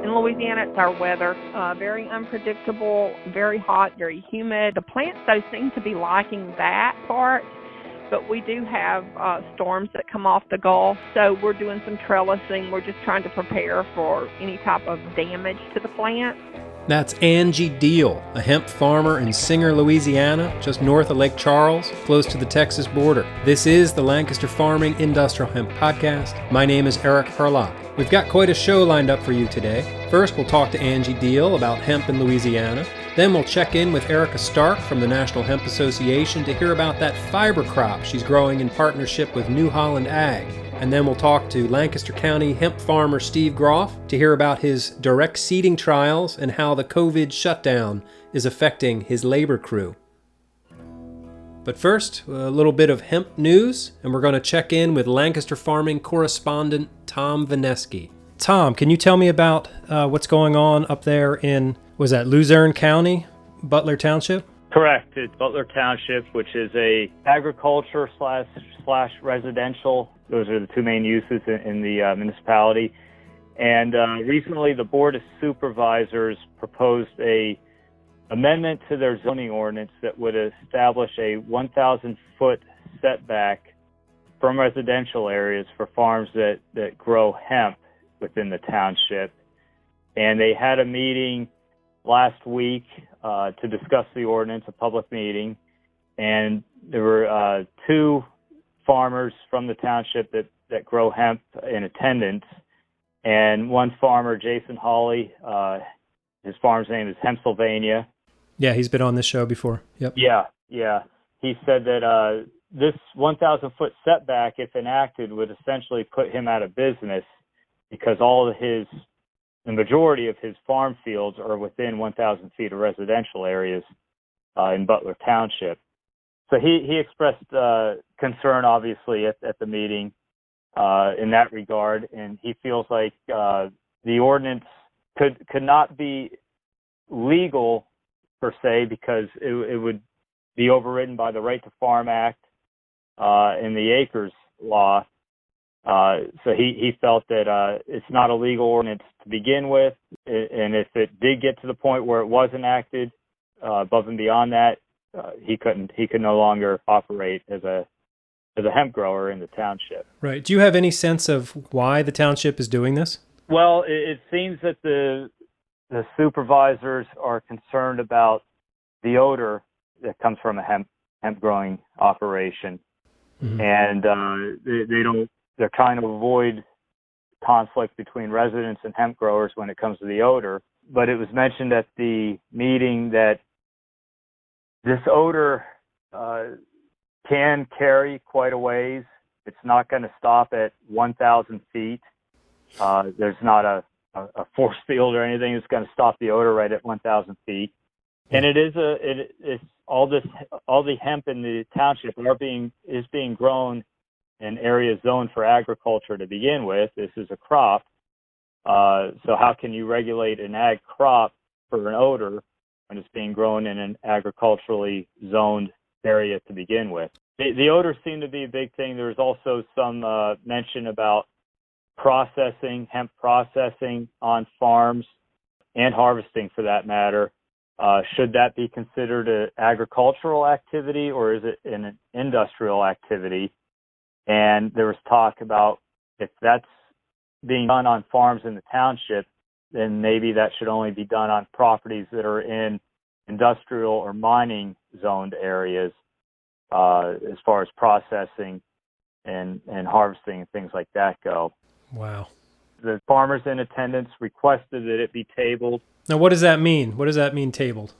In Louisiana, it's our weather. Very unpredictable, very hot, very humid. The plants, though, seem to be liking that part, but we do have storms that come off the Gulf, so we're doing some trellising. We're just trying to prepare for any type of damage to the plant. That's Angie Deal, a hemp farmer in Singer, Louisiana, just north of Lake Charles, close to the Texas border. This is the Lancaster Farming Industrial Hemp Podcast. My name is Eric Harlock. We've got quite a show lined up for you today. First, we'll talk to Angie Deal about hemp in Louisiana. Then we'll check in with Erica Stark from the National Hemp Association to hear about that fiber crop she's growing in partnership with New Holland Ag. And then we'll talk to Lancaster County hemp farmer Steve Groff to hear about his direct seeding trials and how the COVID shutdown is affecting his labor crew. But first, a little bit of hemp news, and we're going to check in with Lancaster farming correspondent Tom Vineski. Tom, can you tell me about what's going on up there in, was that Luzerne County, Butler Township? Correct. It's Butler Township, which is a agriculture slash residential. Those are the two main uses in the municipality. And recently, the Board of Supervisors proposed a amendment to their zoning ordinance that would establish a 1,000-foot setback from residential areas for farms that grow hemp within the township. And they had a meeting last week to discuss the ordinance, a public meeting, and there were two farmers from the township that grow hemp in attendance, and one farmer, Jason Hawley, his farm's name is Pennsylvania. Yeah, he's been on this show before. Yep. Yeah. He said that this 1,000-foot setback, if enacted, would essentially put him out of business because the majority of his farm fields are within 1,000 feet of residential areas in Butler Township. So he expressed concern, obviously, at the meeting in that regard, and he feels like the ordinance could not be legal per se because it would be overridden by the Right to Farm Act and the Acres Law. So he felt that it's not a legal ordinance to begin with, and if it did get to the point where it was enacted, above and beyond that, he could no longer operate as a hemp grower in the township. Right. Do you have any sense of why the township is doing this? Well, it seems that the supervisors are concerned about the odor that comes from a hemp growing operation, and they're trying to avoid conflict between residents and hemp growers when it comes to the odor. But it was mentioned at the meeting that this odor can carry quite a ways. It's not going to stop at 1,000 feet. There's not a force field or anything that's going to stop the odor right at 1,000 feet. And it's all the hemp in the township is being grown in areas zoned for agriculture to begin with. This is a crop. So how can you regulate an ag crop for an odor when it's being grown in an agriculturally zoned area to begin with? The odor seemed to be a big thing. There was also some mention about hemp processing on farms and harvesting for that matter. Should that be considered an agricultural activity or is it an industrial activity? And there was talk about if that's being done on farms in the township, then maybe that should only be done on properties that are in industrial or mining zoned areas as far as processing and harvesting and things like that go. Wow. The farmers in attendance requested that it be tabled. Now, what does that mean? What does that mean, tabled?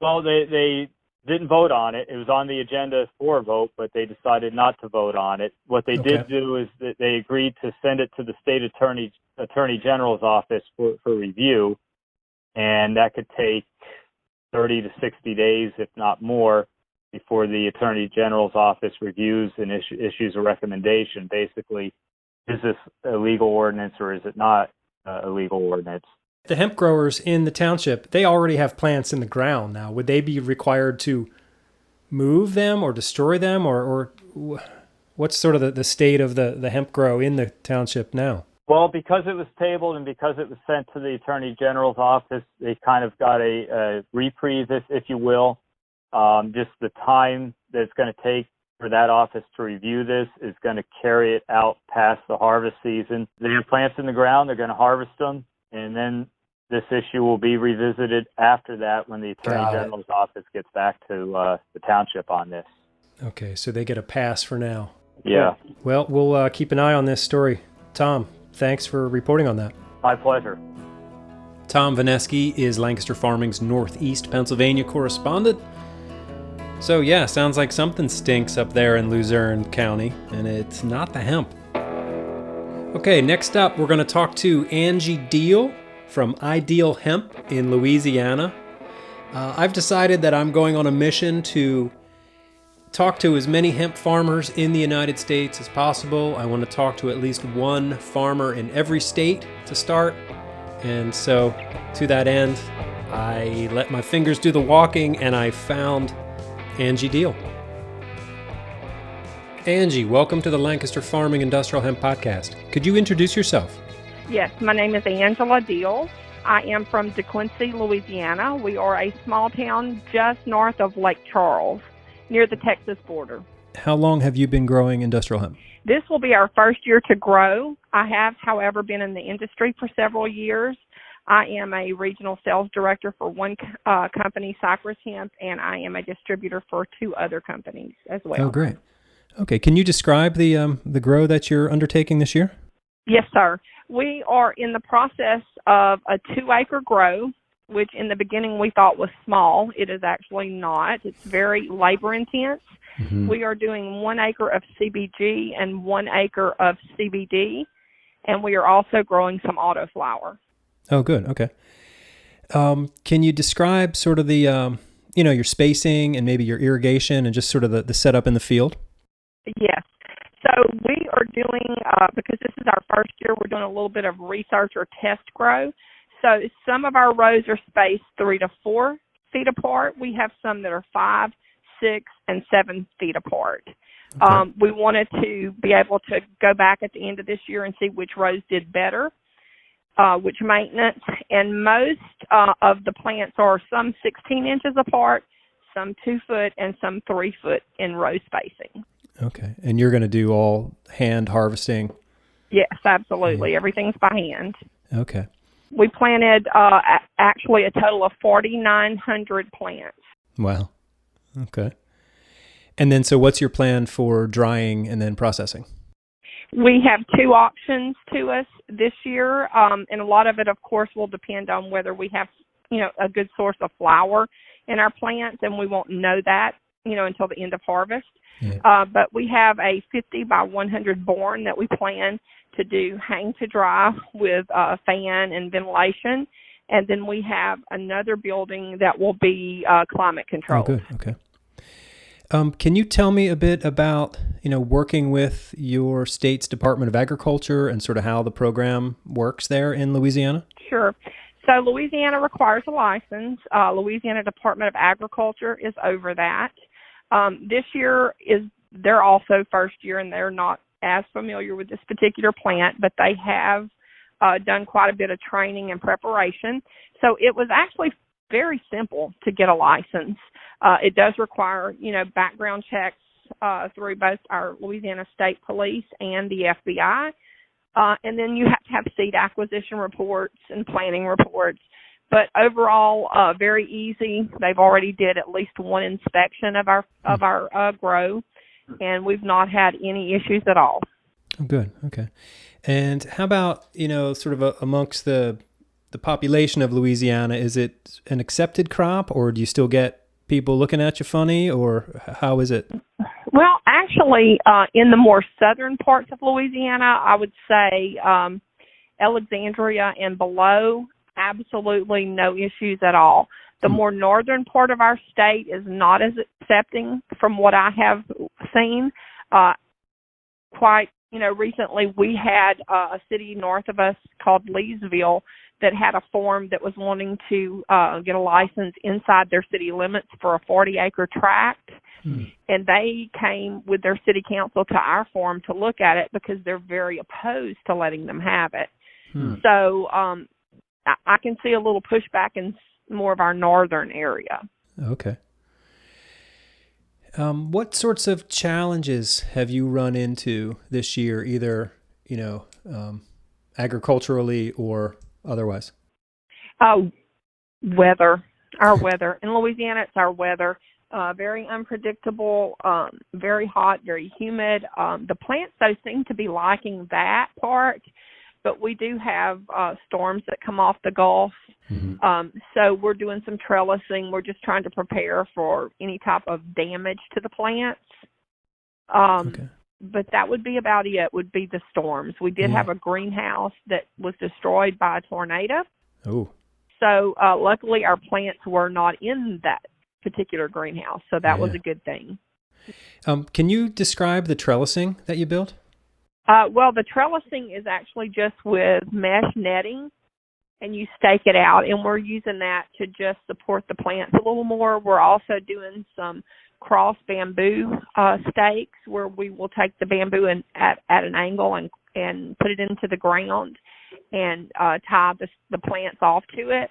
Well, they didn't vote on it. It was on the agenda for a vote, but they decided not to vote on it. What they did do is that they agreed to send it to the state attorney general's office for review, and that could take 30 to 60 days, if not more, before the attorney general's office reviews and issues a recommendation. Basically, is this a legal ordinance or is it not a legal ordinance? The hemp growers in the township, they already have plants in the ground now. Would they be required to move them or destroy them, or what's sort of the state of the hemp grow in the township now? Well, because it was tabled and because it was sent to the Attorney General's office, they kind of got a reprieve, if you will. Just the time that it's going to take for that office to review this is going to carry it out past the harvest season. They have plants in the ground, they're going to harvest them, and then this issue will be revisited after that when the Attorney General's office gets back to the township on this. Okay, so they get a pass for now. Yeah. Well, we'll keep an eye on this story. Tom, thanks for reporting on that. My pleasure. Tom Vaneski is Lancaster Farming's Northeast Pennsylvania correspondent. So yeah, sounds like something stinks up there in Luzerne County, and it's not the hemp. Okay, next up we're going to talk to Angie Deal from Ideal Hemp in Louisiana. I've decided that I'm going on a mission to talk to as many hemp farmers in the United States as possible. I want to talk to at least one farmer in every state to start. And so to that end, I let my fingers do the walking and I found Angie Deal. Angie, welcome to the Lancaster Farming Industrial Hemp Podcast. Could you introduce yourself? Yes, my name is Angela Deal. I am from DeQuincy, Louisiana. We are a small town just north of Lake Charles, near the Texas border. How long have you been growing industrial hemp? This will be our first year to grow. I have, however, been in the industry for several years. I am a regional sales director for one company, Cypress Hemp, and I am a distributor for two other companies as well. Oh, great. Okay, can you describe the grow that you're undertaking this year? Yes, sir. We are in the process of a 2-acre grow, which in the beginning we thought was small. It is actually not. It's very labor intense. Mm-hmm. We are doing 1 acre of CBG and 1 acre of CBD, and we are also growing some autoflower. Oh, good. Okay. Can you describe sort of the, your spacing and maybe your irrigation and just sort of the setup in the field? Yes. So we are doing, because this is our first year, we're doing a little bit of research or test grow. So some of our rows are spaced 3 to 4 feet apart. We have some that are 5, 6, and 7 feet apart. Okay. We wanted to be able to go back at the end of this year and see which rows did better, which maintenance. And most of the plants are some 16 inches apart, some 2 foot, and some 3 foot in row spacing. Okay. And you're going to do all hand harvesting? Yes, absolutely. Yeah. Everything's by hand. Okay. We planted actually a total of 4,900 plants. Wow. Okay. And then, so what's your plan for drying and then processing? We have 2 options to us this year, and a lot of it, of course, will depend on whether we have, a good source of flower in our plants, and we won't know that, until the end of harvest. Yeah. But we have a 50 by 100 barn that we plan to do hang to dry with fan and ventilation. And then we have another building that will be climate controlled. Oh, good. Okay. Can you tell me a bit about, working with your state's Department of Agriculture and sort of how the program works there in Louisiana? Sure. So Louisiana requires a license. Louisiana Department of Agriculture is over that. This year they're also first year, and they're not as familiar with this particular plant, but they have done quite a bit of training and preparation. So it was actually very simple to get a license. It does require, background checks through both our Louisiana State Police and the FBI. And then you have to have seed acquisition reports and planting reports. But overall, very easy. They've already did at least one inspection of our grow, and we've not had any issues at all. Oh, good. Okay. And how about, sort of amongst the population of Louisiana, is it an accepted crop, or do you still get people looking at you funny, or how is it? Well, actually, in the more southern parts of Louisiana, I would say Alexandria and below, absolutely no issues at all. The more northern part of our state is not as accepting from what I have seen. Quite, recently we had a city north of us called Leesville that had a farm that was wanting to get a license inside their city limits for a 40-acre tract. And they came with their city council to our farm to look at it because they're very opposed to letting them have it. So I can see a little pushback in more of our northern area. Okay. What sorts of challenges have you run into this year, either, agriculturally or otherwise? Weather. Our weather. In Louisiana, it's our weather. Very unpredictable, very hot, very humid. The plants, though, seem to be liking that part, but we do have storms that come off the Gulf. So we're doing some trellising. We're just trying to prepare for any type of damage to the plants. Okay. But that would be about it, would be the storms. We did have a greenhouse that was destroyed by a tornado. Oh. So luckily our plants were not in that particular greenhouse, so that was a good thing. Can you describe the trellising that you built? Well, the trellising is actually just with mesh netting, and you stake it out, and we're using that to just support the plants a little more. We're also doing some cross bamboo stakes where we will take the bamboo and at an angle and put it into the ground and tie the plants off to it,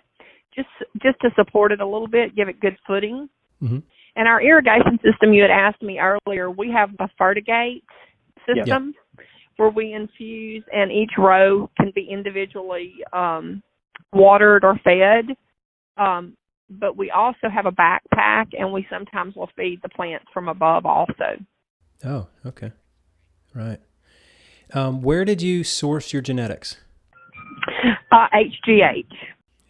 just to support it a little bit, give it good footing. And our irrigation system, you had asked me earlier, we have a fertigate system where we infuse, and each row can be individually watered or fed. But we also have a backpack, and we sometimes will feed the plants from above also. Oh, okay. Right. Where did you source your genetics? HGH.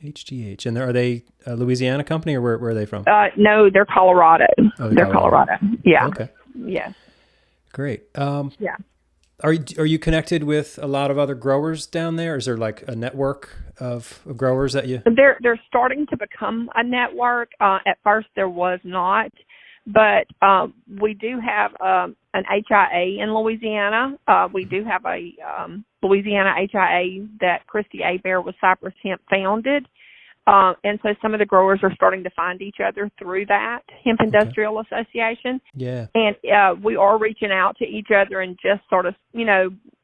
HGH. And are they a Louisiana company, or where are they from? No, they're Colorado. Oh, they're Colorado. Yeah. Okay. Yes. Great. Yeah. Are you connected with a lot of other growers down there? Is there like a network of growers that you? They're starting to become a network. At first there was not, but we do have an HIA in Louisiana. We do have a Louisiana HIA that Christy Abear with Cypress Hemp founded. And so some of the growers are starting to find each other through that Hemp Industrial Association. Yeah. And we are reaching out to each other and just sort of,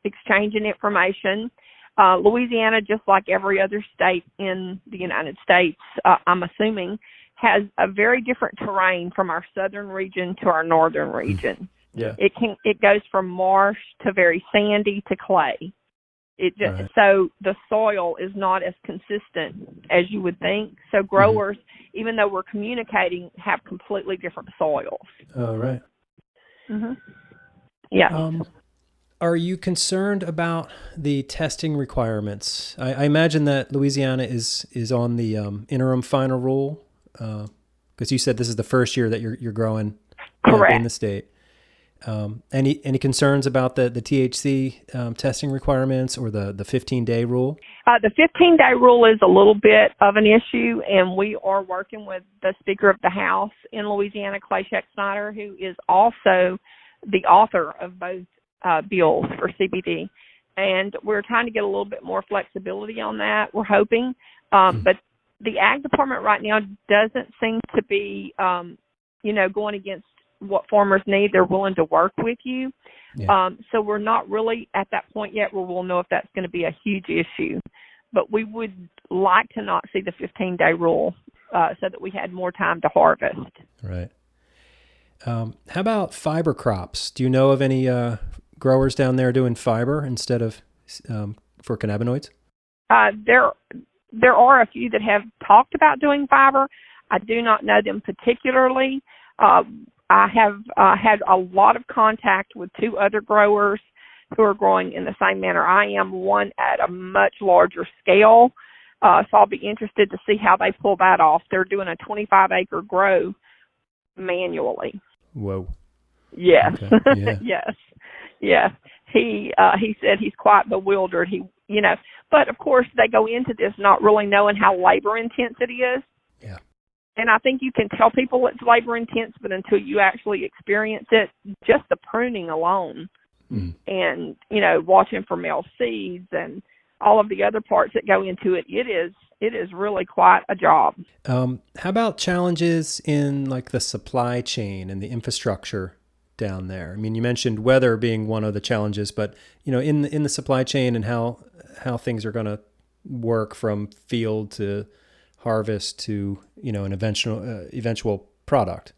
exchanging information. Louisiana, just like every other state in the United States, I'm assuming, has a very different terrain from our southern region to our northern region. Yeah. It goes from marsh to very sandy to clay. So the soil is not as consistent as you would think. So growers, even though we're communicating, have completely different soils. Oh, right. Yeah. Are you concerned about the testing requirements? I imagine that Louisiana is on the interim final rule, because you said this is the first year that you're growing in the state. Any concerns about the THC testing requirements or the 15-day rule? The 15-day rule is a little bit of an issue, and we are working with the Speaker of the House in Louisiana, Clay Scheck-Snyder, who is also the author of both bills for CBD. And we're trying to get a little bit more flexibility on that, we're hoping. But the Ag Department right now doesn't seem to be, going against what farmers need. They're willing to work with you. Yeah. So we're not really at that point yet where we'll know if that's going to be a huge issue. But we would like to not see the 15-day rule so that we had more time to harvest. Right. How about fiber crops? Do you know of any growers down there doing fiber instead of for cannabinoids? There are a few that have talked about doing fiber. I do not know them particularly. I have had a lot of contact with two other growers who are growing in the same manner I am, one at a much larger scale. So I'll be interested to see how they pull that off. They're doing a 25-acre grow manually. Whoa. Yes. Okay. Yeah. Yes. Yes. He said he's quite bewildered. But of course they go into this not really knowing how labor intense it is. Yeah. And I think you can tell people it's labor intense, but until you actually experience it, just the pruning alone and, watching for male seeds and all of the other parts that go into it, it is really quite a job. How about challenges in like the supply chain and the infrastructure down there? I mean, you mentioned weather being one of the challenges, but in the supply chain and how things are going to work from field to harvest to an eventual product.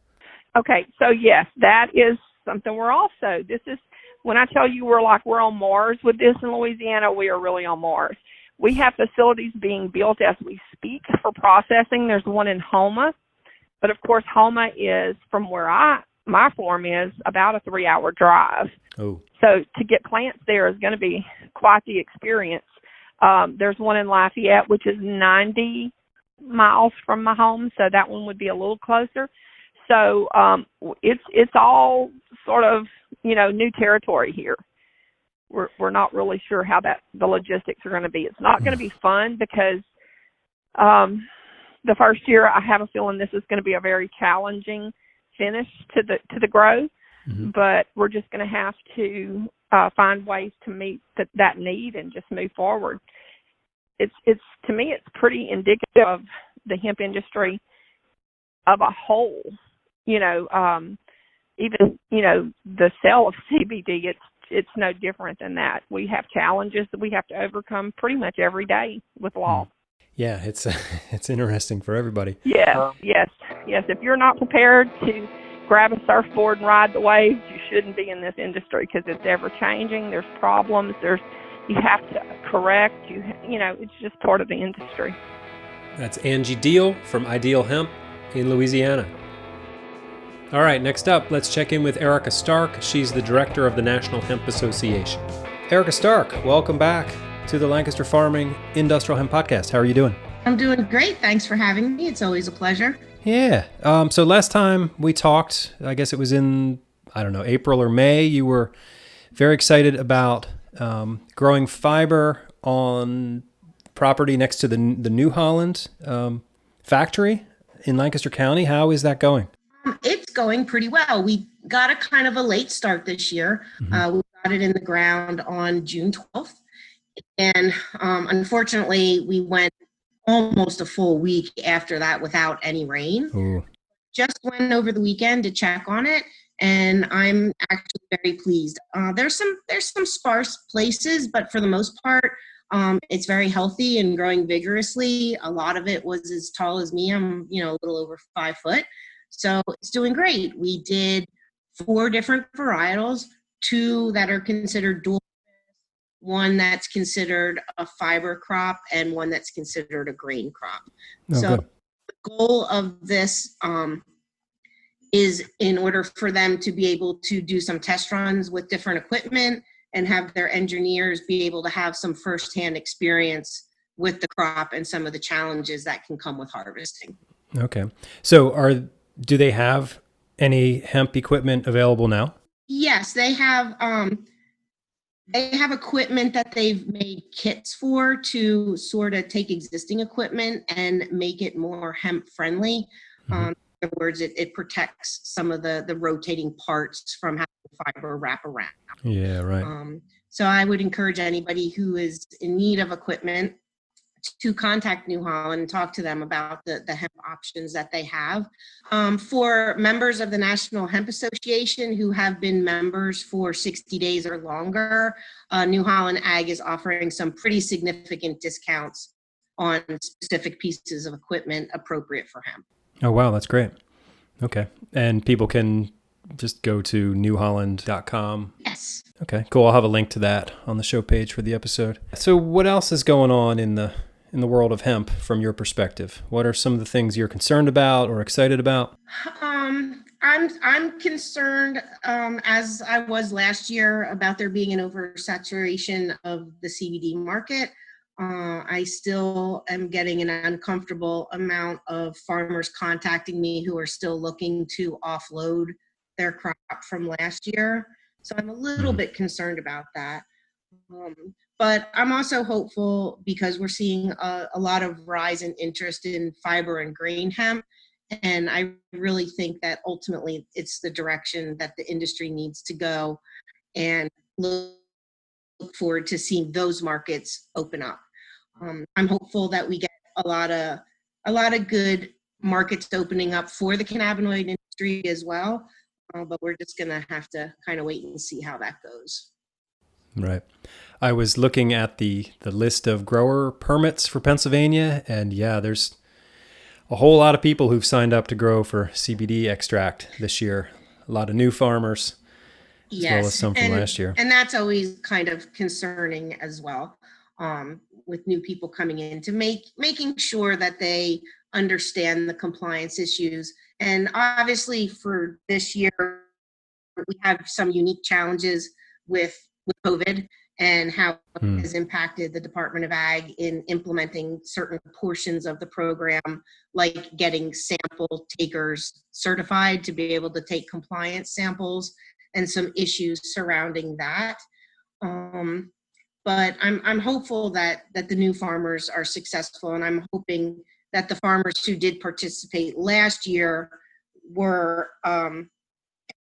Okay, so yes, that is something this is when I tell you we're on Mars with this in Louisiana, we are really on Mars. We have facilities being built as we speak for processing. There's one in Houma, but of course Houma is from where my farm is about a 3-hour drive. Oh. So to get plants there is going to be quite the experience. There's one in Lafayette, which is 90 miles from my home, so that one would be a little closer. So it's all sort of new territory here. We're not really sure how the logistics are going to be. It's not going to be fun because the first year I have a feeling this is going to be a very challenging finish to the grow, but we're just going to have to find ways to meet that need and just move forward. It's to me it's pretty indicative of the hemp industry of a whole. Even the sale of CBD, it's no different than that. We have challenges that we have to overcome pretty much every day with law. Yeah, it's interesting for everybody. Yes. If you're not prepared to grab a surfboard and ride the waves, you shouldn't be in this industry because it's ever changing. There's problems. You have to correct. It's just part of the industry. That's Angie Deal from Ideal Hemp in Louisiana. All right, next up, let's check in with Erica Stark. She's the director of the National Hemp Association. Erica Stark, welcome back to the Lancaster Farming Industrial Hemp Podcast. How are you doing? I'm doing great. Thanks for having me. It's always a pleasure. Yeah. So last time we talked, I guess it was in, April or May, you were very excited about growing fiber on property next to the New Holland factory in Lancaster County. How is that going? It's going pretty well. We got a kind of a late start this year. We got it in the ground on June 12th. And unfortunately, we went almost a full week after that without any rain. Ooh. Just went over the weekend to check on it, and I'm actually very pleased. There's some sparse places, but for the most part, it's very healthy and growing vigorously. A lot of it was as tall as me. I'm, a little over 5 foot. So it's doing great. We did 4 different varietals, 2 that are considered dual, 1 that's considered a fiber crop, and 1 that's considered a grain crop. Good. The goal of this is in order for them to be able to do some test runs with different equipment and have their engineers be able to have some firsthand experience with the crop and some of the challenges that can come with harvesting. Okay. So do they have any hemp equipment available now? Yes, they have equipment that they've made kits for to sort of take existing equipment and make it more hemp friendly. In other words, it protects some of the rotating parts from having fiber wrap around. Yeah, right. So I would encourage anybody who is in need of equipment to contact New Holland and talk to them about the hemp options that they have. For members of the National Hemp Association who have been members for 60 days or longer, New Holland Ag is offering some pretty significant discounts on specific pieces of equipment appropriate for hemp. Oh, wow, that's great. Okay. And people can just go to newholland.com. Yes. Okay, cool. I'll have a link to that on the show page for the episode. So what else is going on in the world of hemp from your perspective? What are some of the things you're concerned about or excited about? I'm concerned, as I was last year, about there being an oversaturation of the CBD market. I still am getting an uncomfortable amount of farmers contacting me who are still looking to offload their crop from last year. So I'm a little bit concerned about that. But I'm also hopeful because we're seeing a lot of rise in interest in fiber and grain hemp. And I really think that ultimately it's the direction that the industry needs to go and look look forward to seeing those markets open up. I'm hopeful that we get a lot of good markets opening up for the cannabinoid industry as well. But we're just going to have to kind of wait and see how that goes. Right. I was looking at the list of grower permits for Pennsylvania, and yeah, there's a whole lot of people who've signed up to grow for CBD extract this year. A lot of new farmers, as well as some from last year. And that's always kind of concerning as well, with new people coming in, to making sure that they understand the compliance issues. And obviously for this year, we have some unique challenges with COVID and how it has impacted the Department of Ag in implementing certain portions of the program, like getting sample takers certified to be able to take compliance samples, and some issues surrounding that. But I'm hopeful that the new farmers are successful, and I'm hoping that the farmers who did participate last year were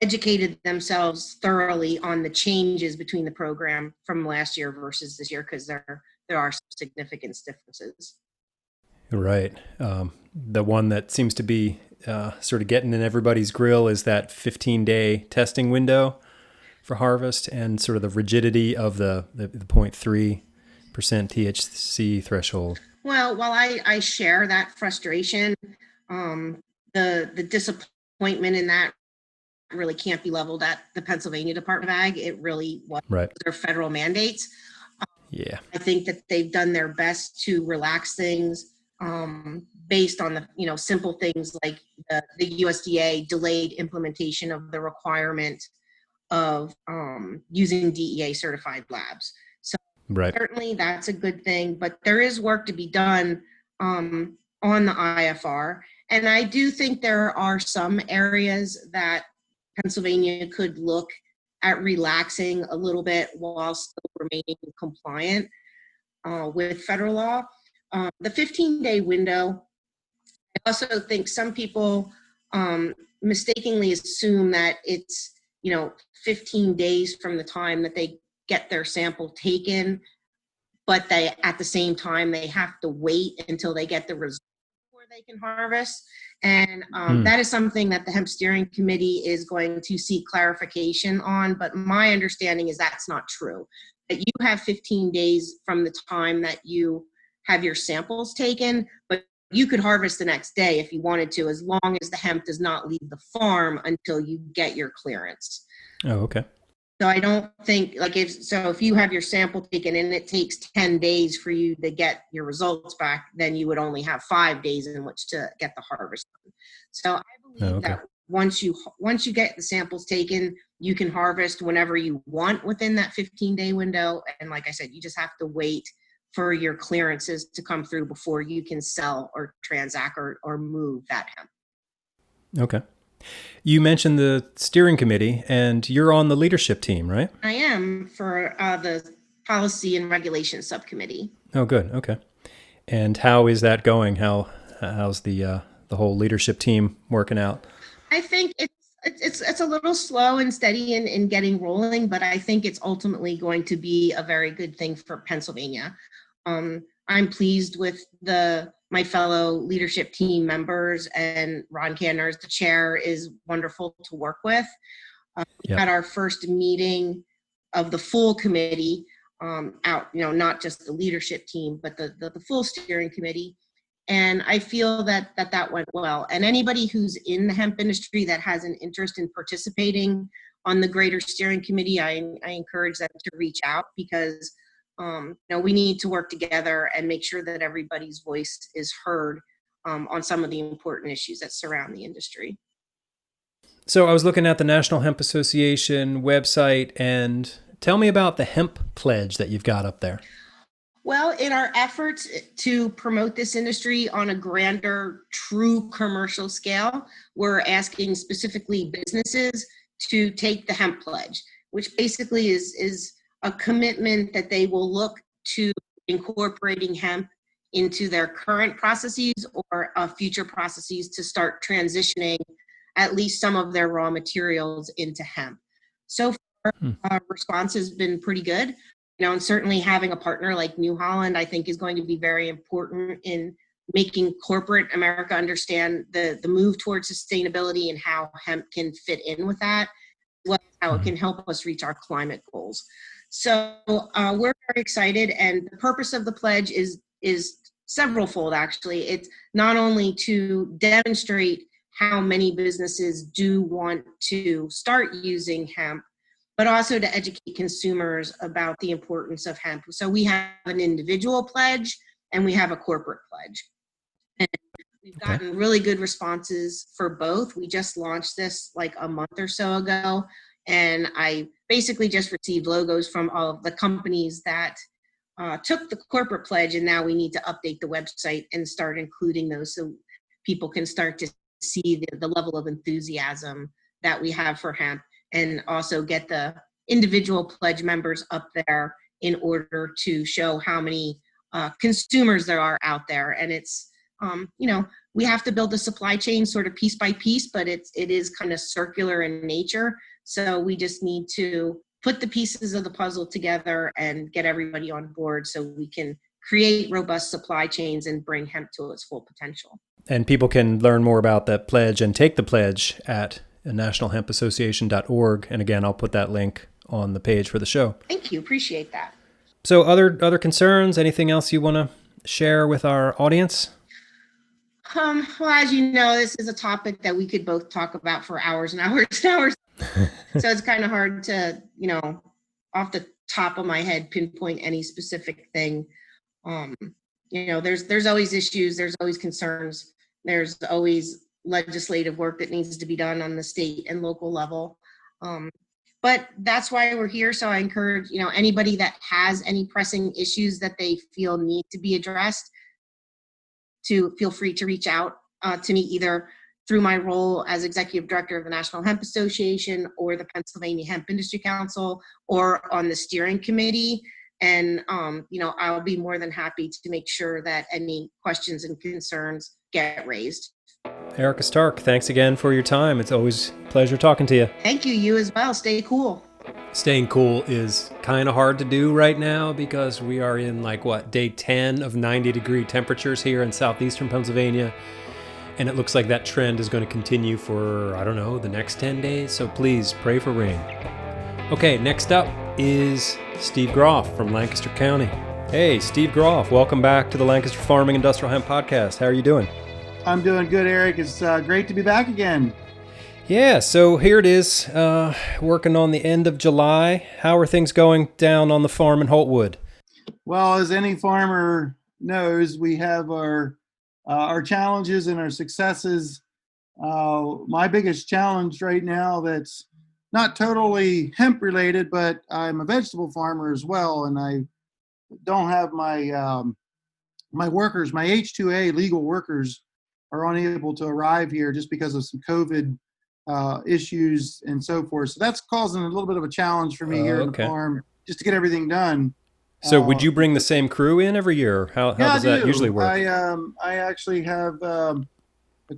educated themselves thoroughly on the changes between the program from last year versus this year, because there are some significant differences. Right. The one that seems to be sort of getting in everybody's grill is that 15-day testing window for harvest, and sort of the rigidity of the 0.3% THC threshold. Well, while I share that frustration, the disappointment in that really can't be leveled at the Pennsylvania Department of Ag. It really was their federal mandates. Yeah, I think that they've done their best to relax things based on the simple things like the USDA delayed implementation of the requirement of using DEA certified labs. So certainly that's a good thing, but there is work to be done on the IFR. And I do think there are some areas that Pennsylvania could look at relaxing a little bit while still remaining compliant with federal law. The 15-day window, I also think some people mistakenly assume that it's 15 days from the time that they get their sample taken, but they at the same time they have to wait until they get the result before they can harvest. And that is something that the Hemp Steering Committee is going to seek clarification on. But my understanding is that's not true. That you have 15 days from the time that you have your samples taken, but you could harvest the next day if you wanted to, as long as the hemp does not leave the farm until you get your clearance. Oh, okay. So I don't think if you have your sample taken and it takes 10 days for you to get your results back, then you would only have 5 days in which to get the harvest done. So I believe that once you get the samples taken, you can harvest whenever you want within that 15-day window. And like I said, you just have to wait for your clearances to come through before you can sell or transact or move that hemp. Okay. You mentioned the steering committee, and you're on the leadership team, right? I am, for the policy and regulation subcommittee. Oh, good. Okay. And how is that going? How's the whole leadership team working out? I think it's a little slow and steady in getting rolling, but I think it's ultimately going to be a very good thing for Pennsylvania. I'm pleased with my fellow leadership team members, and Ron Canners, the chair, is wonderful to work with. We had our first meeting of the full committee not just the leadership team, but the full steering committee. And I feel that went well. And anybody who's in the hemp industry that has an interest in participating on the greater steering committee, I encourage them to reach out, because we need to work together and make sure that everybody's voice is heard on some of the important issues that surround the industry. So I was looking at the National Hemp Association website, and tell me about the Hemp Pledge that you've got up there. Well, in our efforts to promote this industry on a grander, true commercial scale, we're asking specifically businesses to take the Hemp Pledge, which basically is a commitment that they will look to incorporating hemp into their current processes or future processes to start transitioning at least some of their raw materials into hemp. So far, our response has been pretty good. and certainly having a partner like New Holland, I think, is going to be very important in making corporate America understand the move towards sustainability and how hemp can fit in with that, as well as how it can help us reach our climate goals. So we're very excited, and the purpose of the pledge is severalfold, actually. It's not only to demonstrate how many businesses do want to start using hemp, but also to educate consumers about the importance of hemp. So we have an individual pledge and we have a corporate pledge. And we've gotten really good responses for both. We just launched this like a month or so ago, and I basically just received logos from all of the companies that took the corporate pledge, and now we need to update the website and start including those so people can start to see the level of enthusiasm that we have for hemp, and also get the individual pledge members up there in order to show how many consumers there are out there. And it's, we have to build the supply chain sort of piece by piece, but it is kind of circular in nature. So we just need to put the pieces of the puzzle together and get everybody on board so we can create robust supply chains and bring hemp to its full potential. And people can learn more about that pledge and take the pledge at nationalhempassociation.org. And again, I'll put that link on the page for the show. Thank you. Appreciate that. So other concerns, anything else you want to share with our audience? Well, as you know, this is a topic that we could both talk about for hours and hours and hours. So it's kind of hard to, off the top of my head, pinpoint any specific thing. There's always issues, there's always concerns, there's always legislative work that needs to be done on the state and local level. But that's why we're here. So I encourage, anybody that has any pressing issues that they feel need to be addressed, to feel free to reach out to me either through my role as executive director of the National Hemp Association or the Pennsylvania Hemp Industry Council, or on the steering committee. And, I'll be more than happy to make sure that any questions and concerns get raised. Erica Stark, thanks again for your time. It's always a pleasure talking to you. Thank you. You as well. Stay cool. Staying cool is kind of hard to do right now because we are in day 10 of 90-degree temperatures here in southeastern Pennsylvania. And it looks like that trend is going to continue for, the next 10 days. So please pray for rain. Okay, next up is Steve Groff from Lancaster County. Hey, Steve Groff, welcome back to the Lancaster Farming Industrial Hemp Podcast. How are you doing? I'm doing good, Eric. It's great to be back again. Yeah, so here it is, working on the end of July. How are things going down on the farm in Holtwood? Well, as any farmer knows, we have our challenges and our successes. My biggest challenge right now that's not totally hemp related, but I'm a vegetable farmer as well, and I don't have my my workers, my H-2A legal workers are unable to arrive here just because of some COVID issues and so forth. So that's causing a little bit of a challenge for me here on the farm just to get everything done. So would you bring the same crew in every year? How does that usually work? I actually have a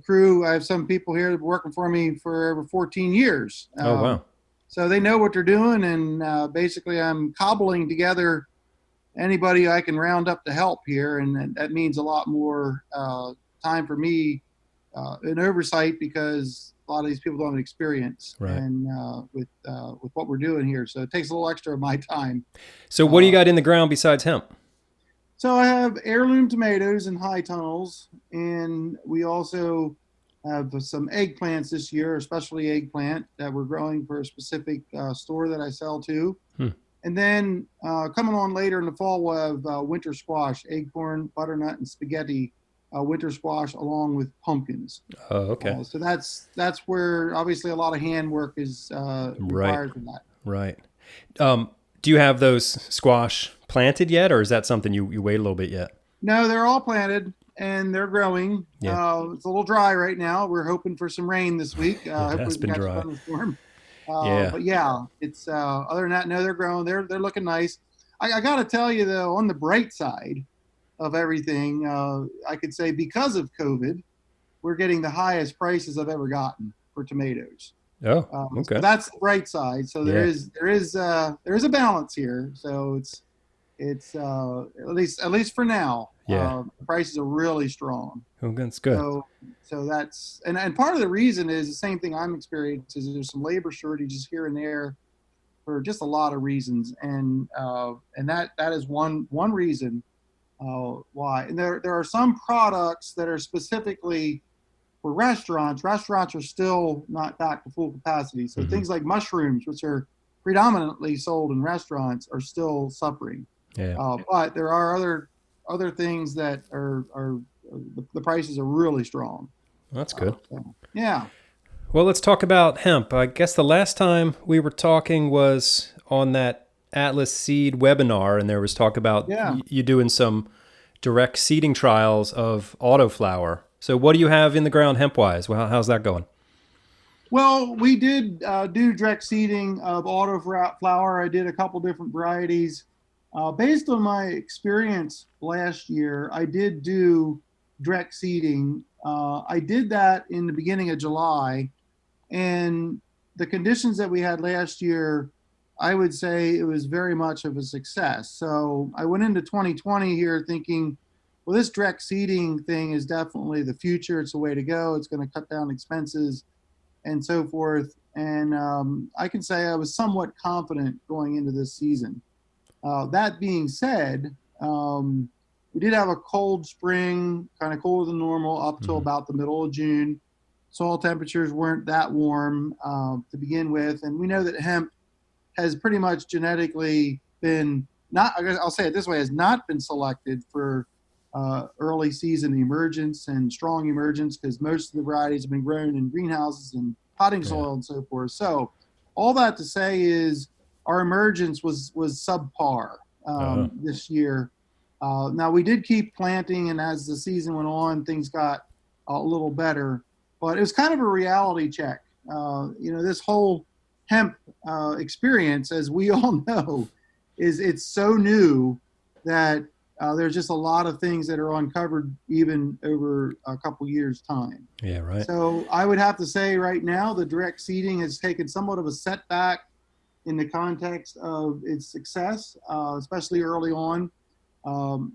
crew. I have some people here that have been working for me for over 14 years. Oh, wow. So they know what they're doing, and basically I'm cobbling together anybody I can round up to help here, and that means a lot more time for me in oversight because a lot of these people don't have experience and with what we're doing here. So it takes a little extra of my time. So what do you got in the ground besides hemp? So I have heirloom tomatoes and high tunnels, and we also have some eggplants this year, a specialty eggplant that we're growing for a specific store that I sell to. And then coming on later in the fall, we'll have winter squash, acorn, butternut, and spaghetti winter squash along with pumpkins. Oh, okay. So that's where obviously a lot of hand work is required for that. Right. Do you have those squash planted yet, or is that something you wait a little bit yet? No, they're all planted and they're growing. Yeah. It's a little dry right now. We're hoping for some rain this week. It's been dry. But yeah, it's other than that, no, they're growing. They're looking nice. I got to tell you though, on the bright side of everything, I could say because of COVID, we're getting the highest prices I've ever gotten for tomatoes. Oh, okay. So that's the bright side. So there is a balance here. So it's at least for now. Yeah. The prices are really strong. Oh, that's good. So that's and part of the reason is the same thing I'm experiencing. Is there's some labor shortages here and there for just a lot of reasons, and that is one reason why. And there are some products that are specifically for restaurants. Restaurants are still not back to full capacity. So things like mushrooms, which are predominantly sold in restaurants, are still suffering. Yeah. But there are other things that are the prices are really strong. That's good. Yeah. Well, let's talk about hemp. I guess the last time we were talking was on that Atlas Seed webinar, and there was talk about you doing some direct seeding trials of autoflower. So what do you have in the ground hemp-wise? Well, how's that going? Well, we did do direct seeding of autoflower. I did a couple different varieties. Based on my experience last year, I did do direct seeding. I did that in the beginning of July. And the conditions that we had last year, I would say it was very much of a success. So I went into 2020 here thinking, well, this direct seeding thing is definitely the future. It's the way to go. It's going to cut down expenses and so forth. And I can say I was somewhat confident going into this season. That being said, we did have a cold spring, kind of colder than normal up till about the middle of June. Soil temperatures weren't that warm to begin with. And we know that hemp has pretty much genetically been I'll say it this way, has not been selected for early season emergence and strong emergence, because most of the varieties have been grown in greenhouses and potting soil and so forth. So all that to say is our emergence was subpar this year. Now we did keep planting, and as the season went on, things got a little better. But it was kind of a reality check. This whole hemp experience, as we all know, it's so new that there's just a lot of things that are uncovered even over a couple years' time. Yeah, right. So I would have to say right now the direct seeding has taken somewhat of a setback in the context of its success, especially early on.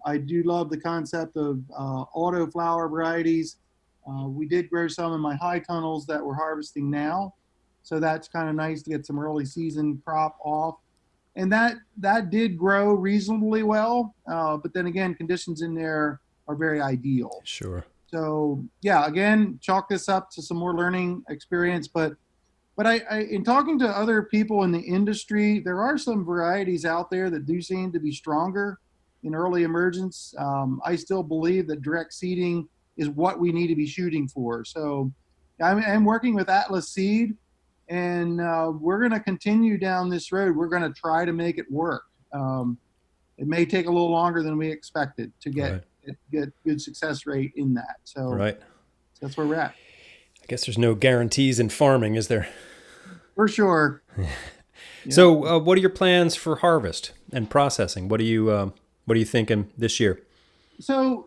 I do love the concept of autoflower varieties. We did grow some in my high tunnels that we're harvesting now. So that's kind of nice to get some early season crop off. And that did grow reasonably well. But then again, conditions in there are very ideal. Sure. So yeah, again, chalk this up to some more learning experience. But I in talking to other people in the industry, there are some varieties out there that do seem to be stronger in early emergence. I still believe that direct seeding is what we need to be shooting for. So I'm working with Atlas Seed, and we're going to continue down this road. We're going to try to make it work. It may take a little longer than we expected to get good success rate in that. So that's where we're at. I guess there's no guarantees in farming, is there? For sure. So what are your plans for harvest and processing? What are you thinking this year? So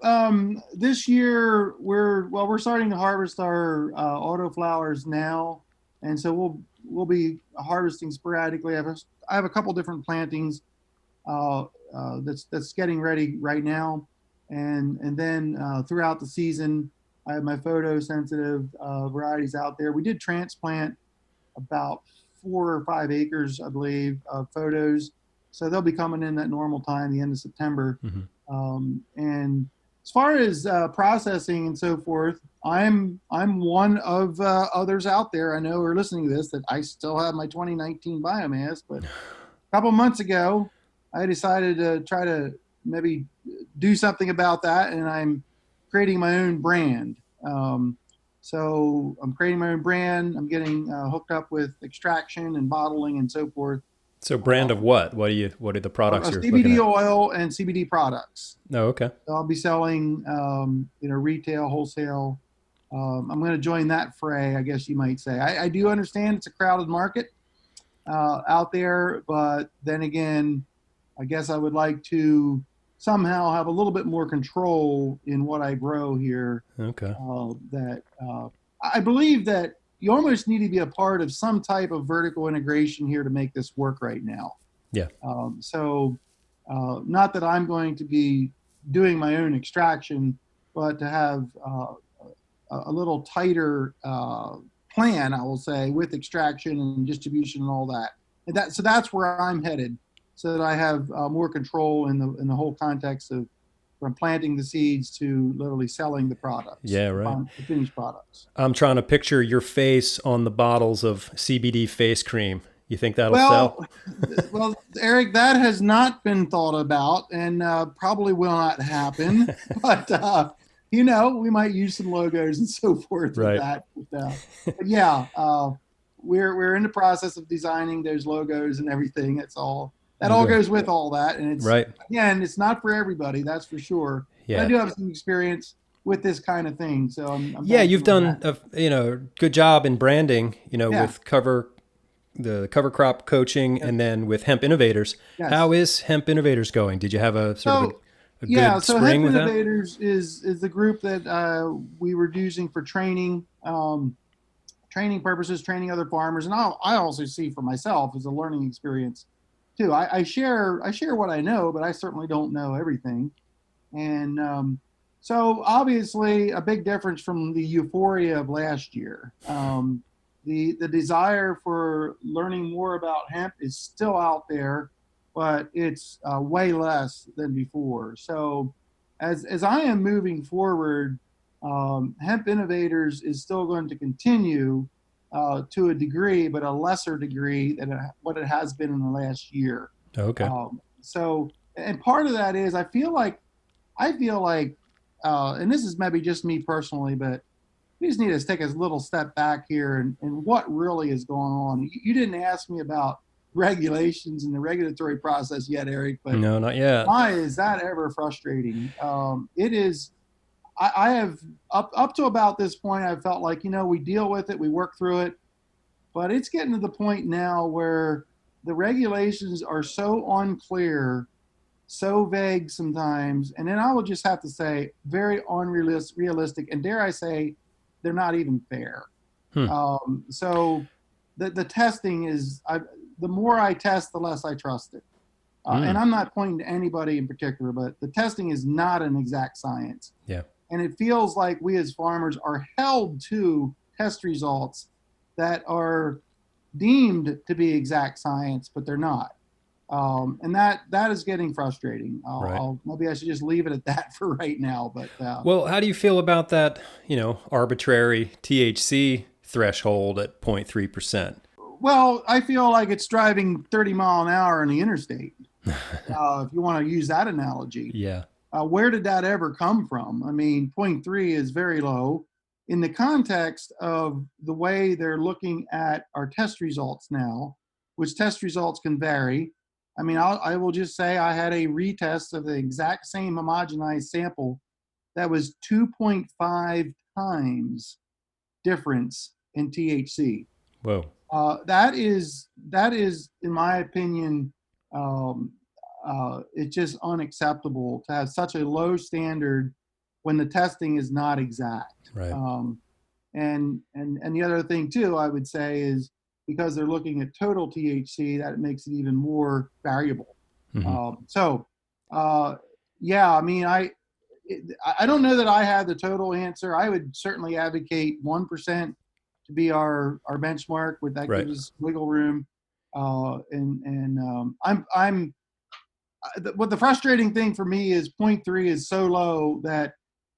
this year we're starting to harvest our autoflowers now, and so we'll be harvesting sporadically. I have a couple different plantings that's getting ready right now, and then throughout the season I have my photosensitive varieties out there. We did transplant about 4 or 5 acres, I believe, of photos, so they'll be coming in at normal time, the end of September. And as far as processing and so forth, I'm one of others out there I know are listening to this that I still have my 2019 biomass, but a couple months ago I decided to try to maybe do something about that, and I'm creating my own brand. So I'm creating my own brand. I'm getting hooked up with extraction and bottling and so forth. So brand of what? What are the products you're CBD looking at? oil and CBD products. Oh, okay. So I'll be selling, retail, wholesale. I'm going to join that fray, I guess you might say. I do understand it's a crowded market out there, but then again, I guess I would like to somehow have a little bit more control in what I grow here. Okay. I believe that you almost need to be a part of some type of vertical integration here to make this work right now. Yeah. not that I'm going to be doing my own extraction, but to have a little tighter plan, I will say, with extraction and distribution and all that. So that's where I'm headed, so that I have more control in the whole context of from planting the seeds to literally selling the products. Yeah, right. The finished products. I'm trying to picture your face on the bottles of CBD face cream. You think that'll sell? Well, Eric, that has not been thought about, and probably will not happen. But we might use some logos and so forth with that. But yeah, we're in the process of designing those logos and everything. That's all. That all goes with all that, and it's again, it's not for everybody, that's for sure. Yeah. But I do have some experience with this kind of thing, so I'm you've done a good job in branding, with the cover crop coaching, and then with Hemp Innovators. Yes. How is Hemp Innovators going? Did you have a good spring with that? Hemp Innovators is the group that we were using for training purposes, training other farmers, and I also see for myself as a learning experience too. I share what I know, but I certainly don't know everything. And so obviously a big difference from the euphoria of last year. The desire for learning more about hemp is still out there, but it's way less than before. So as I am moving forward, Hemp Innovators is still going to continue to a degree, but a lesser degree than what it has been in the last year. Okay. So, and part of that is I feel like, and this is maybe just me personally, but we just need to take a little step back here and what really is going on. You didn't ask me about regulations and the regulatory process yet, Eric, but no, not yet. Why is that ever frustrating? It is. I have up to about this point, I've felt like, we deal with it, we work through it, but it's getting to the point now where the regulations are so unclear, so vague sometimes, and then I will just have to say very unrealistic, and dare I say, they're not even fair. So the testing is, the more I test, the less I trust it. And I'm not pointing to anybody in particular, but the testing is not an exact science. Yeah. And it feels like we as farmers are held to test results that are deemed to be exact science, but they're not. And that is getting frustrating. Maybe I should just leave it at that for right now. But well, how do you feel about that, arbitrary THC threshold at 0.3%? Well, I feel like it's driving 30 mile an hour on the interstate. If you want to use that analogy. Yeah. Where did that ever come from? I mean, 0.3 is very low in the context of the way they're looking at our test results now, which test results can vary. I mean, I will just say I had a retest of the exact same homogenized sample that was 2.5 times difference in THC. Whoa. That is, in my opinion, it's just unacceptable to have such a low standard when the testing is not exact. Right. And the other thing too, I would say, is because they're looking at total THC, that makes it even more variable. Mm-hmm. Yeah, I mean, I don't know that I have the total answer. I would certainly advocate 1% to be our benchmark. With that gives us wiggle room. What the frustrating thing for me is 0.3 is so low that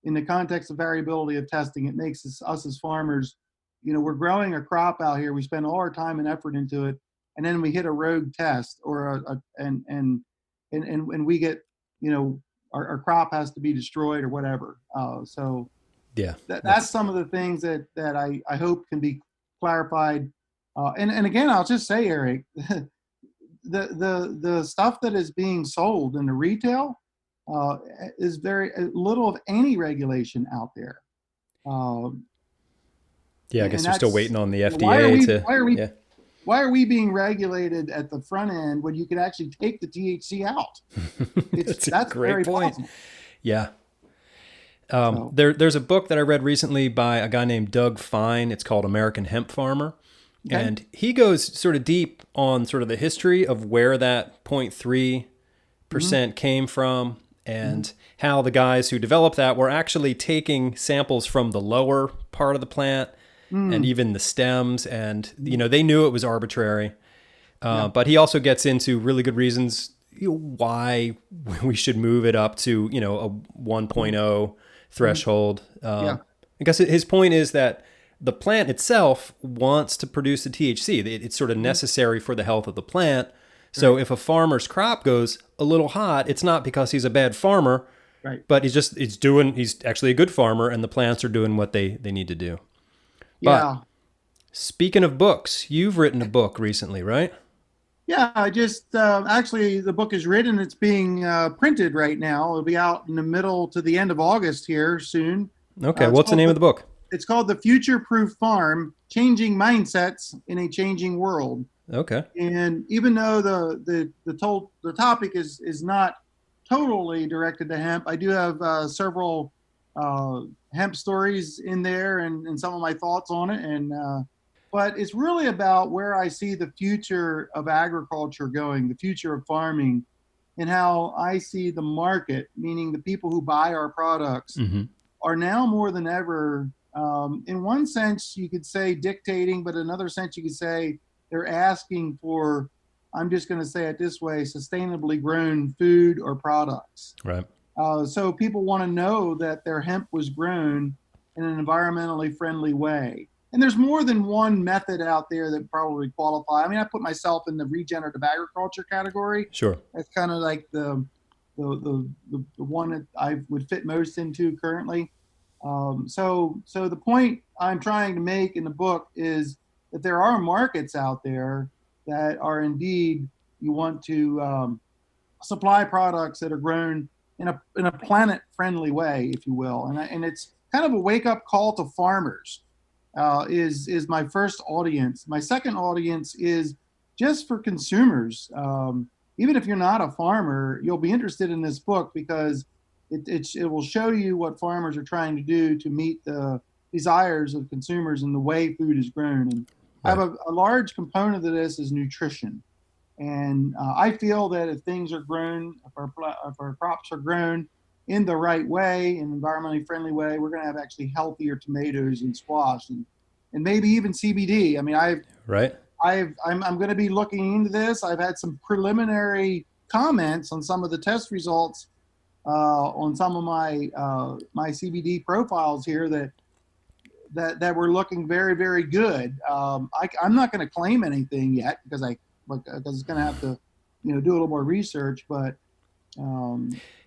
in the context of variability of testing, it makes us as farmers, we're growing a crop out here. We spend all our time and effort into it, and then we hit a rogue test or and we get, our crop has to be destroyed or whatever. So yeah, that's some of the things that I hope can be clarified. And again, I'll just say, Eric, the stuff that is being sold in the retail is very little of any regulation out there. Yeah, I guess we're still waiting on the FDA why are we being regulated at the front end when you can actually take the THC out? That's a great point. Possible. Yeah. There's a book that I read recently by a guy named Doug Fine. It's called American Hemp Farmer. Okay. And he goes sort of deep on sort of the history of where that 0.3 percent came from, and how the guys who developed that were actually taking samples from the lower part of the plant and even the stems, and they knew it was arbitrary. But he also gets into really good reasons why we should move it up to a 1.0 threshold. Because his point is that the plant itself wants to produce the THC. It's sort of necessary for the health of the plant. So if a farmer's crop goes a little hot, it's not because he's a bad farmer, but he's actually a good farmer, and the plants are doing what they need to do. But speaking of books, you've written a book recently, right? Yeah, I just actually the book is written. It's being printed right now. It'll be out in the middle to the end of August here soon. Okay, what's the name of the book? It's called The Future-Proof Farm: Changing Mindsets in a Changing World. Okay. And even though the topic is not totally directed to hemp, I do have several hemp stories in there and some of my thoughts on it. And but it's really about where I see the future of agriculture going, the future of farming, and how I see the market, meaning the people who buy our products, are now more than ever, in one sense you could say dictating, but in another sense you could say they're asking for, I'm just going to say it this way, sustainably grown food or products. Right. So people want to know that their hemp was grown in an environmentally friendly way. And there's more than one method out there that probably qualify. I mean, I put myself in the regenerative agriculture category. Sure. That's kind of like the one that I would fit most into currently. So the point I'm trying to make in the book is that there are markets out there that are indeed, you want to supply products that are grown in a planet-friendly way, if you will. And it's kind of a wake-up call to farmers. Is my first audience. My second audience is just for consumers. Even if you're not a farmer, you'll be interested in this book because it will show you what farmers are trying to do to meet the desires of consumers and the way food is grown. And I have a large component of this is nutrition. And I feel that if things are grown, if our crops are grown in the right way, in an environmentally friendly way, we're going to have actually healthier tomatoes and squash and maybe even CBD. I mean, I'm going to be looking into this. I've had some preliminary comments on some of the test results on some of my CBD profiles here that were looking very, very good. I'm not going to claim anything yet because it's going to have to do a little more research, but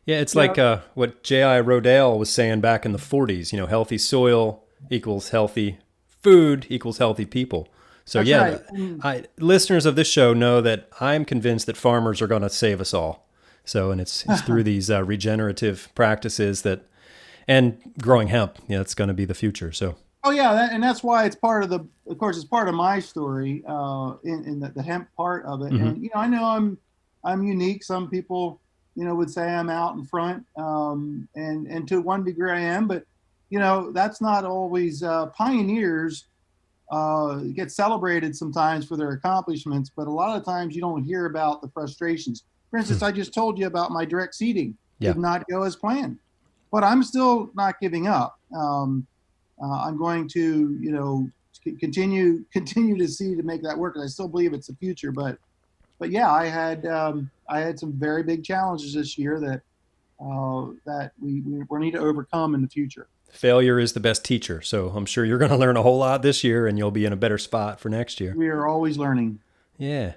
yeah, it's like what J.I. Rodale was saying back in the 40s, healthy soil equals healthy food equals healthy people. So right. Listeners of this show know that I'm convinced that farmers are going to save us all. So, and it's through these regenerative practices and growing hemp, it's going to be the future. So. Oh yeah, and that's why it's part of it's part of my story in the hemp part of it. And I know I'm unique. Some people would say I'm out in front, and to one degree I am, but that's not always. Pioneers get celebrated sometimes for their accomplishments, but a lot of times you don't hear about the frustrations. For instance, I just told you about my direct seeding. Did not go as planned, but I'm still not giving up. I'm going to continue to see to make that work, and I still believe it's the future. But yeah, I had some very big challenges this year that we need to overcome in the future. Failure is the best teacher. So I'm sure you're going to learn a whole lot this year, and you'll be in a better spot for next year. We are always learning. Yeah.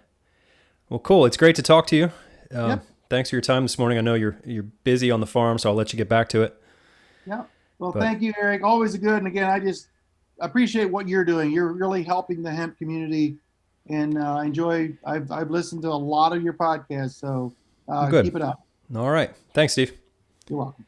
Well, cool. It's great to talk to you. Yep. Thanks for your time this morning. I know you're busy on the farm, so I'll let you get back to it. Yeah. Well, thank you, Eric. Always good. And again, I just appreciate what you're doing. You're really helping the hemp community, and I've listened to a lot of your podcasts, so keep it up. All right. Thanks, Steve. You're welcome.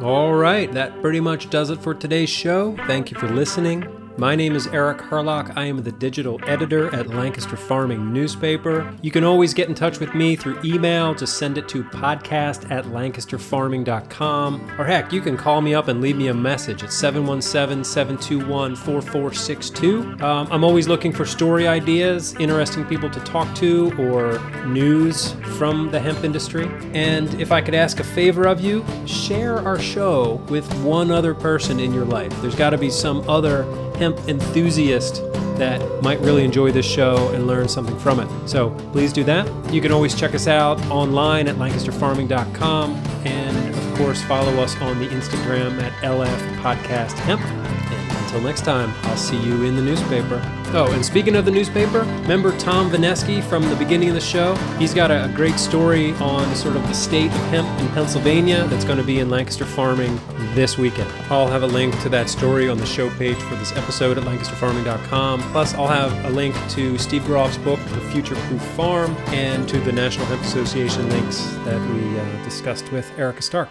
All right. That pretty much does it for today's show. Thank you for listening. My name is Eric Herlock. I am the digital editor at Lancaster Farming Newspaper. You can always get in touch with me through email. Just send it to podcast@lancasterfarming.com. Or heck, you can call me up and leave me a message at 717-721-4462. I'm always looking for story ideas, interesting people to talk to, or news from the hemp industry. And if I could ask a favor of you, share our show with one other person in your life. There's got to be some other hemp enthusiast that might really enjoy this show and learn something from it. So please do that. You can always check us out online at lancasterfarming.com, and of course follow us on the Instagram at LFPodcastHemp. And until next time, I'll see you in the newspaper. Oh, and speaking of the newspaper, remember Tom Vaneski from the beginning of the show? He's got a great story on sort of the state of hemp in Pennsylvania that's going to be in Lancaster Farming this weekend. I'll have a link to that story on the show page for this episode at lancasterfarming.com. Plus, I'll have a link to Steve Groff's book, The Future Proof Farm, and to the National Hemp Association links that we discussed with Erica Stark.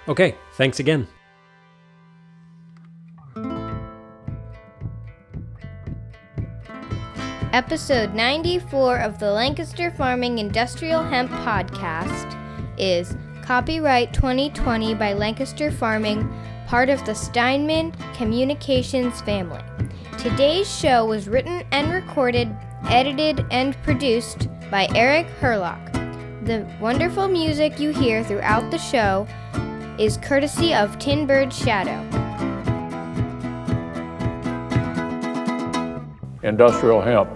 Okay, thanks again. Episode 94 of the Lancaster Farming Industrial Hemp Podcast is copyright 2020 by Lancaster Farming, part of the Steinman Communications family. Today's show was written and recorded, edited, and produced by Eric Herlock. The wonderful music you hear throughout the show is courtesy of Tinbird Shadow. Industrial hemp.